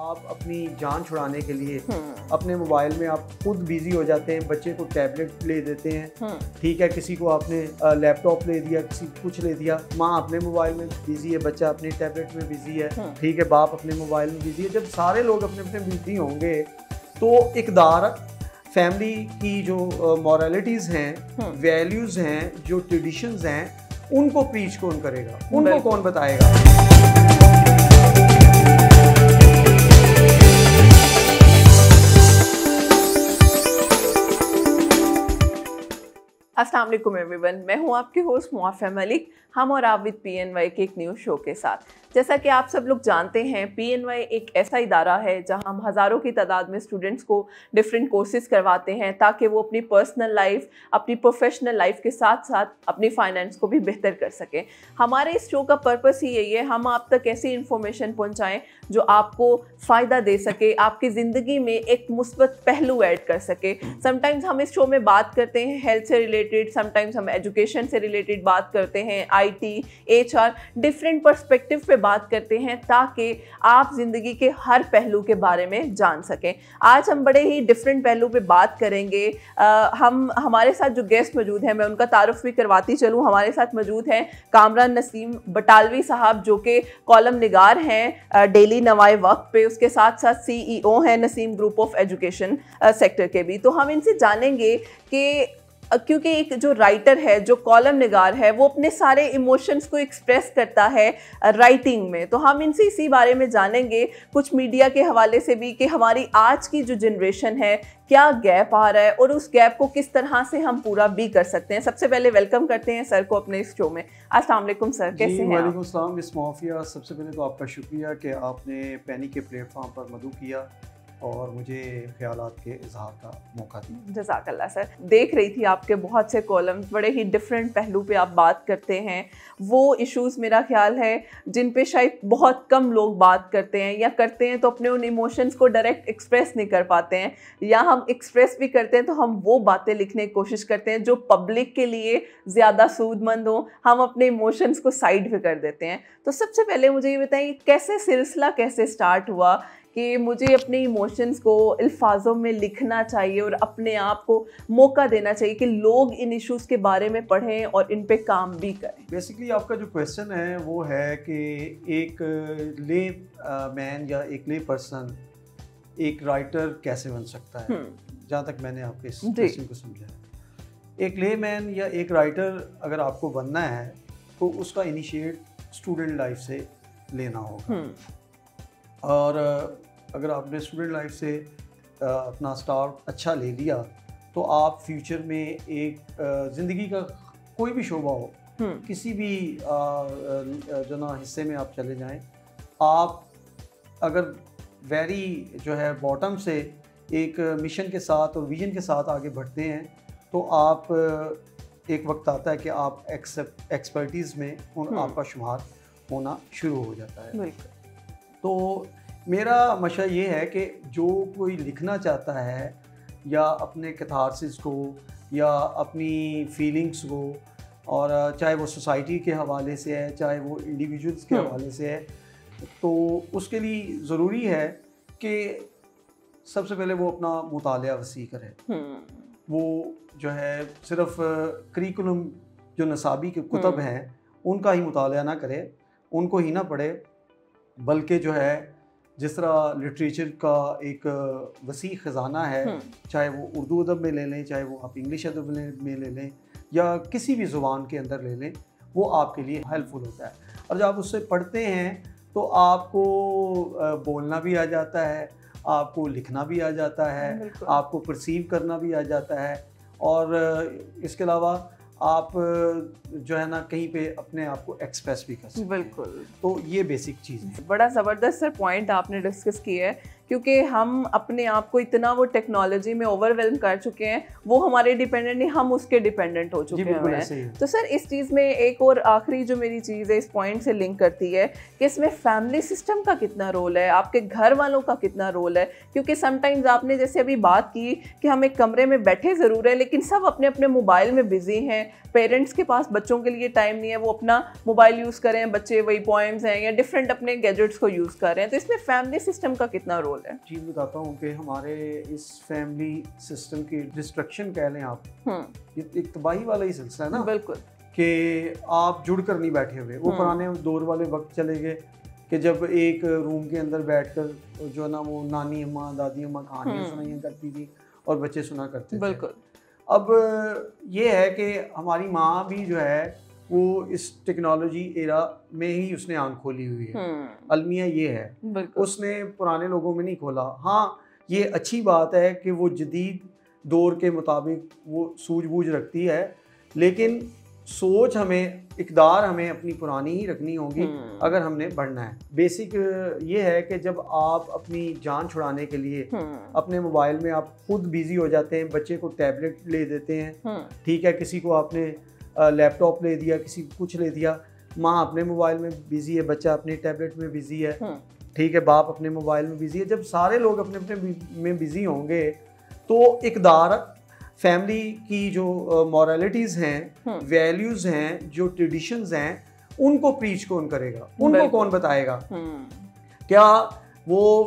आप अपनी जान छुड़ाने के लिए अपने मोबाइल में आप खुद बिजी हो जाते हैं, बच्चे को टैबलेट ले देते हैं, ठीक है, किसी को आपने लैपटॉप ले दिया, किसी को कुछ ले दिया, माँ अपने मोबाइल में बिजी है, बच्चा अपने टैबलेट में बिजी है, ठीक है, बाप अपने मोबाइल में बिजी है। जब सारे लोग अपने अपने बिजी होंगे तो इक़दार फैमिली की जो मॉरलिटीज़ हैं, वैल्यूज़ हैं, जो ट्रेडिशंस हैं, उनको प्रीच कौन करेगा, उनको कौन बताएगा। अस्सलाम वालेकुम एवरीवन, मैं हूं आपके होस्ट मुआफ़ा मलिक। हम और आप विद PNY के एक न्यू शो के साथ। जैसा कि आप सब लोग जानते हैं, PNY एक ऐसा इदारा है जहां हम हज़ारों की तादाद में स्टूडेंट्स को डिफरेंट कोर्सेज करवाते हैं ताकि वो अपनी पर्सनल लाइफ, अपनी प्रोफेशनल लाइफ के साथ साथ अपनी फाइनेंस को भी बेहतर कर सकें। हमारे इस शो का पर्पस ही यही है, हम आप तक ऐसी इन्फॉर्मेशन पहुँचाएँ जो आपको फ़ायदा दे सके, आपकी ज़िंदगी में एक मुस्बत पहलू ऐड कर सके। समटाइम्स हम इस शो में बात करते हैं हेल्थ से रिलेटेड, समटाइम्स हम एजुकेशन से रिलेटेड बात करते हैं, IT, HR, डिफरेंट पर्सपेक्टिव पे बात करते हैं ताकि आप ज़िंदगी के हर पहलू के बारे में जान सकें। आज हम बड़े ही डिफरेंट पहलू पे बात करेंगे। हमारे साथ जो गेस्ट मौजूद हैं, मैं उनका तारुफ भी करवाती चलूँ। हमारे साथ मौजूद हैं कामरान नसीम बटालवी साहब, जो कि कॉलम निगार हैं डेली नवाए वक्त पे, उसके साथ साथ CEO हैं Naseem group of education sector के भी। तो हम इनसे जानेंगे कि क्योंकि एक जो राइटर है, जो कॉलम निगार है, वो अपने सारे इमोशंस को एक्सप्रेस करता है राइटिंग में, तो हम इनसे इसी बारे में जानेंगे, कुछ मीडिया के हवाले से भी, कि हमारी आज की जो जनरेशन है क्या गैप आ रहा है और उस गैप को किस तरह से हम पूरा भी कर सकते हैं। सबसे पहले वेलकम करते हैं सर को अपने इस शो में। अस्सलाम वालेकुम सर, कैसे हैं आप? वालेकुम अस्सलाम मिस मुआफ़िया, सबसे पहले तो आपका शुक्रिया कि आपने पैनी के प्लेटफॉर्म पर मदऊ किया और मुझे ख्यालात के इजहार का मौका दिया। जज़ाकल्लाह सर। देख रही थी आपके बहुत से कॉलम्स, बड़े ही डिफरेंट पहलू पे आप बात करते हैं। वो इश्यूज़ मेरा ख्याल है जिन पे शायद बहुत कम लोग बात करते हैं, या करते हैं तो अपने उन इमोशंस को डायरेक्ट एक्सप्रेस नहीं कर पाते हैं, या हम एक्सप्रेस भी करते हैं तो हम वो बातें लिखने की कोशिश करते हैं जो पब्लिक के लिए ज़्यादा सूदमंद हो, हम अपने इमोशंस को साइड पे कर देते हैं। तो सबसे पहले मुझे ये बताइए, कैसे सिलसिला कैसे स्टार्ट हुआ कि मुझे अपने इमोशंस को अल्फाजों में लिखना चाहिए और अपने आप को मौका देना चाहिए कि लोग इन इश्यूज़ के बारे में पढ़ें और इन पे काम भी करें? बेसिकली आपका जो क्वेश्चन है वो है कि एक ले मैन या एक ले पर्सन एक राइटर कैसे बन सकता है। जहाँ तक मैंने आपके इस क्वेश्चन को समझा है, एक ले मैन या एक राइटर अगर आपको बनना है तो उसका इनिशिएट स्टूडेंट लाइफ से लेना होगा। और अगर आपने स्टूडेंट लाइफ से अपना स्टार्ट अच्छा ले लिया तो आप फ्यूचर में एक ज़िंदगी का कोई भी शोबा हो, किसी भी जो ना हिस्से में आप चले जाएं, आप अगर वेरी जो है बॉटम से एक मिशन के साथ और विजन के साथ आगे बढ़ते हैं तो आप एक वक्त आता है कि आप एक्सपर्टीज़ में आपका शुमार होना शुरू हो जाता है। तो मेरा मशा ये है कि जो कोई लिखना चाहता है या अपने कैथारसिस को या अपनी फीलिंग्स को, और चाहे वो सोसाइटी के हवाले से है, चाहे वो इंडिविजुअल्स के हवाले से है, तो उसके लिए ज़रूरी है कि सबसे पहले वो अपना मुतालिया वसी करे। वो जो है सिर्फ करिकुलम जो नसाबी के कुतब हैं उनका ही मुतालिया ना करे, उनको ही ना पढ़े, बल्कि जो है जिस तरह लिटरेचर का एक वसी ख़जाना है, चाहे वो उर्दू अदब में ले लें, चाहे वो आप इंग्लिश अदब में ले लें, या किसी भी ज़ुबान के अंदर ले लें, वो आपके लिए हेल्पफुल होता है। और जब आप उससे पढ़ते हैं तो आपको बोलना भी आ जाता है, आपको लिखना भी आ जाता है, आपको परसीव करना भी आ जाता है, और इसके अलावा आप जो है ना कहीं पे अपने आप को एक्सप्रेस भी कर सकते हैं। बिल्कुल। तो ये बेसिक चीज़ है। बड़ा ज़बरदस्त सर पॉइंट आपने डिस्कस किया है क्योंकि हम अपने आप को इतना वो टेक्नोलॉजी में ओवरवेल्म कर चुके हैं, वो हमारे डिपेंडेंट नहीं, हम उसके डिपेंडेंट हो चुके हैं। तो सर इस चीज़ में एक और आखिरी जो मेरी चीज़ है इस पॉइंट से लिंक करती है कि इसमें फैमिली सिस्टम का कितना रोल है, आपके घर वालों का कितना रोल है, क्योंकि समटाइम्स आपने जैसे अभी बात की कि हम एक कमरे में बैठे ज़रूर है लेकिन सब अपने अपने मोबाइल में बिजी हैं, पेरेंट्स के पास बच्चों के लिए टाइम नहीं है, वो अपना मोबाइल यूज़ करें, बच्चे वही पोएम्स हैं या डिफरेंट अपने गैजेट्स को यूज़ कर रहे हैं। तो इसमें फैमिली सिस्टम का कितना रोल है? जी बताता हूँ कि हमारे इस फैमिली सिस्टम की डिस्ट्रक्शन कह लें आप, ये एक तबाही वाला ही सिलसिला है ना। बिल्कुल, कि आप जुड़ कर नहीं बैठे हुए, वो पुराने दौर वाले वक्त चले गए कि जब एक रूम के अंदर बैठकर जो है ना वो नानी अम्मा दादी अम्मा कहानियाँ सुनाइया करती थी और बच्चे सुना करते थे। बिल्कुल। अब ये है कि हमारी माँ भी जो है वो इस टेक्नोलॉजी एरा में ही उसने आंख खोली हुई है। अलमिया ये है, उसने पुराने लोगों में नहीं खोला। हाँ, ये अच्छी बात है कि वो जदीद दौर के मुताबिक वो सूझबूझ रखती है, लेकिन सोच हमें, इक़दार हमें अपनी पुरानी ही रखनी होगी अगर हमने बढ़ना है। बेसिक ये है कि जब आप अपनी जान छुड़ाने के लिए अपने मोबाइल में आप खुद बिजी हो जाते हैं, बच्चे को टैबलेट ले देते हैं, ठीक है, किसी को आपने लैपटॉप ले दिया, किसी को कुछ ले दिया, माँ अपने मोबाइल में बिजी है, बच्चा अपने टैबलेट में बिजी है, ठीक है, बाप अपने मोबाइल में बिजी है। जब सारे लोग अपने अपने में बिजी होंगे तो इक़दार फैमिली की जो मॉरलिटीज़ हैं, वैल्यूज़ हैं, जो ट्रेडिशंस हैं, उनको प्रीच कौन करेगा, उनको कौन बताएगा? क्या वो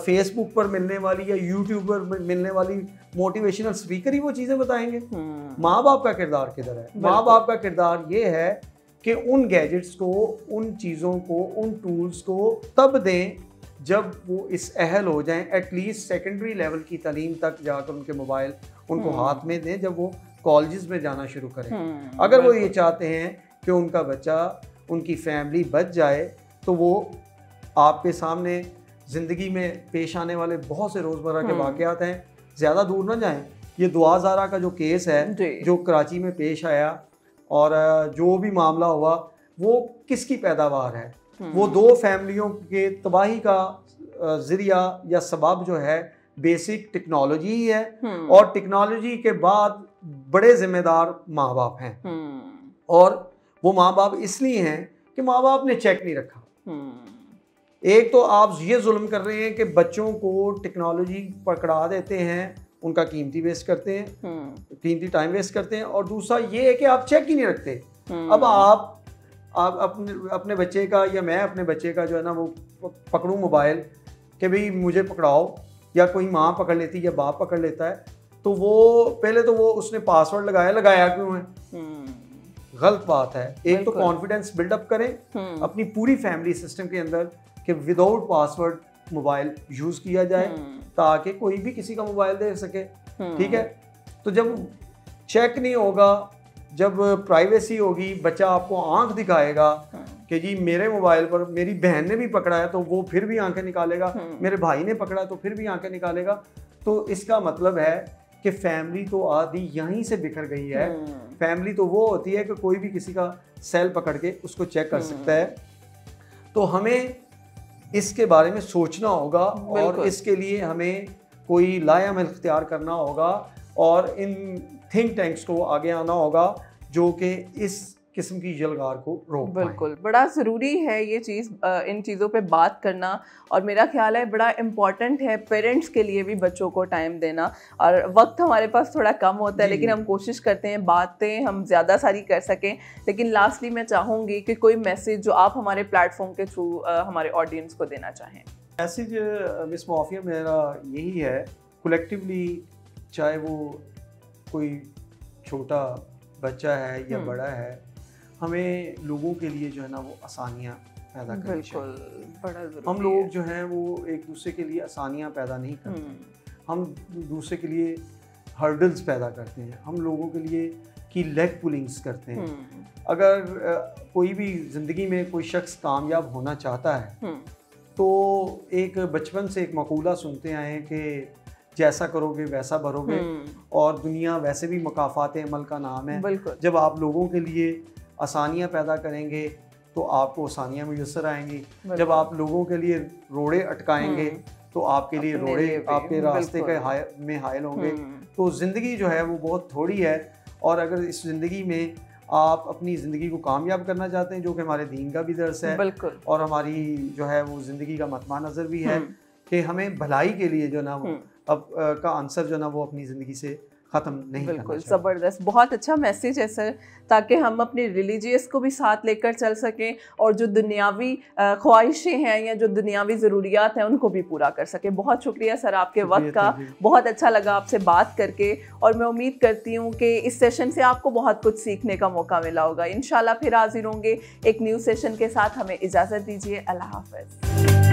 फेसबुक पर मिलने वाली या यूट्यूब पर मिलने वाली मोटिवेशनल स्पीकर ही वो चीज़ें बताएंगे? माँ बाप का किरदार किधर है? माँ बाप का किरदार ये है कि उन गैजेट्स को, उन चीज़ों को, उन टूल्स को तब दें जब वो इस अहल हो जाएं, एटलीस्ट सेकेंडरी लेवल की तालीम तक जाकर उनके मोबाइल उनको हाथ में दें जब वो कॉलेजेस में जाना शुरू करें। अगर वो ये चाहते हैं कि उनका बच्चा, उनकी फैमिली बच जाए, तो वो आपके सामने ज़िंदगी में पेश आने वाले बहुत से रोज़मर्रा के वाक़यात हैं, ज़्यादा दूर ना जाएं। ये दुआ ज़ारा का जो केस है जो कराची में पेश आया और जो भी मामला हुआ, वो किसकी पैदावार है? वो दो फैमिलियों के तबाही का ज़रिया या सबब जो है बेसिक टेक्नोलॉजी ही है, और टेक्नोलॉजी के बाद बड़े जिम्मेदार माँ बाप हैं। और वो माँ बाप इसलिए हैं कि माँ बाप ने चेक नहीं रखा। एक तो आप ये जुल्म कर रहे हैं कि बच्चों को टेक्नोलॉजी पकड़ा देते हैं, उनका कीमती वेस्ट करते हैं, कीमती टाइम वेस्ट करते हैं, और दूसरा ये है कि आप चेक ही नहीं रखते। अब आप अपने बच्चे का या मैं अपने बच्चे का जो है ना वो पकड़ूं मोबाइल कि भाई मुझे पकड़ाओ, या कोई माँ पकड़ लेती है या बाप पकड़ लेता है, तो वो पहले तो वो उसने पासवर्ड लगाया क्यों है? गलत बात है। एक तो कॉन्फिडेंस बिल्डअप करें अपनी पूरी फैमिली सिस्टम के अंदर कि विदाउट पासवर्ड मोबाइल यूज़ किया जाए ताकि कोई भी किसी का मोबाइल दे सके, ठीक है। तो जब चेक नहीं होगा, जब प्राइवेसी होगी, बच्चा आपको आंख दिखाएगा कि जी मेरे मोबाइल पर मेरी बहन ने भी पकड़ा है, तो वो फिर भी आंखें निकालेगा, मेरे भाई ने पकड़ा तो फिर भी आंखें निकालेगा। तो इसका मतलब है कि फैमिली तो आधी यहीं से बिखर गई है। फैमिली तो वो होती है कि कोई भी किसी का सेल पकड़ के उसको चेक कर सकता है। तो हमें इसके बारे में सोचना होगा और इसके लिए हमें कोई लायामल इख्तियार करना होगा और इन थिंक टैंक्स को आगे आना होगा जो कि इस किस्म की जलगार को रोक पाएं। बिल्कुल, बड़ा ज़रूरी है ये चीज़, इन चीज़ों पे बात करना, और मेरा ख्याल है बड़ा इम्पॉर्टेंट है पेरेंट्स के लिए भी बच्चों को टाइम देना। और वक्त हमारे पास थोड़ा कम होता है, लेकिन हम कोशिश करते हैं बातें हम ज़्यादा सारी कर सकें। लेकिन लास्टली मैं चाहूँगी कि कोई मैसेज जो आप हमारे प्लेटफॉर्म के थ्रू हमारे ऑडियंस को देना चाहें। मैसेज मिस माफिया मेरा यही है, कलेक्टिवली, चाहे वो कोई छोटा बच्चा है या बड़ा है, हमें लोगों के लिए जो है ना वो आसानियाँ पैदा करनी चाहिए। बड़ा ज़रूरी हम लोग जो हैं वो एक दूसरे के लिए आसानियाँ पैदा नहीं करते, हम दूसरे के लिए हर्डल्स पैदा करते हैं, हम लोगों के लिए की लेग पुलिंग्स करते हैं। अगर कोई भी ज़िंदगी में कोई शख्स कामयाब होना चाहता है तो एक बचपन से एक मकूला सुनते आए हैं कि जैसा करोगे वैसा भरोगे, और दुनिया वैसे भी मुकाफ़ात अमल का नाम है। जब आप लोगों के लिए आसानियाँ पैदा करेंगे तो आपको आसानियाँ मुयस्सर आएंगी। जब आप लोगों के लिए रोड़े अटकाएंगे तो आपके लिए रोड़े आपके रास्ते में हायल होंगे। तो ज़िंदगी जो है वो बहुत थोड़ी है, और अगर इस ज़िंदगी में आप अपनी ज़िंदगी को कामयाब करना चाहते हैं, जो कि हमारे दीन का भी दर्स है और हमारी जो है वो ज़िंदगी का मतमा नज़र भी है कि हमें भलाई के लिए जो ना वो अब का आंसर जो ना वो अपनी ज़िंदगी से ख़त्म नहीं करना चाहिए। बिल्कुल ज़बरदस्त, बहुत अच्छा मैसेज है सर, ताकि हम अपने रिलीजियस को भी साथ लेकर चल सकें और जो दुनियावी ख्वाहिशें हैं या जो दुनियावी ज़रूरियात हैं उनको भी पूरा कर सकें। बहुत शुक्रिया सर आपके वक्त का, बहुत अच्छा लगा आपसे बात करके, और मैं उम्मीद करती हूँ कि इस सेशन से आपको बहुत कुछ सीखने का मौका मिला होगा। इंशाल्लाह फिर हाजिर होंगे एक न्यू सेशन के साथ। हमें इजाज़त दीजिए, अल्लाह हाफ़िज़।